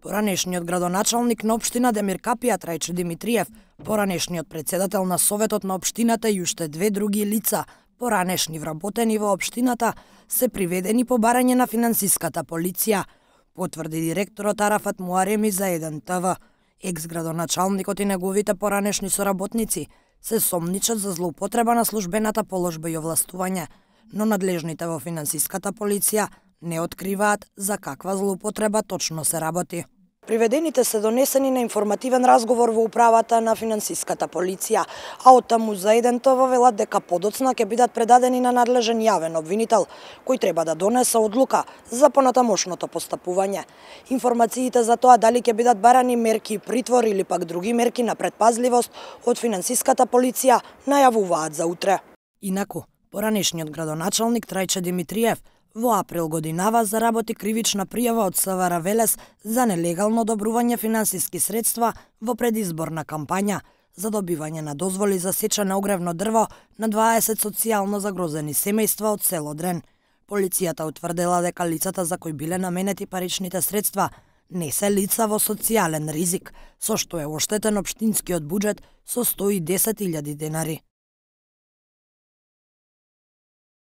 Поранешниот градоначалник на општина Демир Капија Трајчо Димитриев, поранешниот председател на Советот на општината и уште две други лица, поранешни вработени во општината, се приведени по барање на финансиската полиција, потврди директорот Арафат Муареми за 1 ТВ. Екс-градоначалникот и неговите поранешни соработници се сомничат за злоупотреба на службената положба и овластување, но надлежните во финансиската полиција не откриваат за каква злоупотреба точно се работи. Приведените се донесени на информативен разговор во управата на финансиската полиција, а оттаму за 1 ТВ велат дека подоцна ќе бидат предадени на надлежен јавен обвинител, кој треба да донесе одлука за понатамошното постапување. Информациите за тоа дали ќе бидат барани мерки притвор или пак други мерки на предпазливост од финансиската полиција најавуваат за утре. Инаку, поранешниот градоначалник Трајчо Димитриев во април годинава заработи кривична пријава од СВР Велес за нелегално одобрување финансиски средства во предизборна кампања за добивање на дозволи за сеча на огревно дрво на 20 социјално загрозени семејства од село Дрен. Полицијата утврдила дека лицата за кои биле наменети паричните средства не се лица во социјален ризик, со што е оштетен општинскиот буџет со 110.000 денари.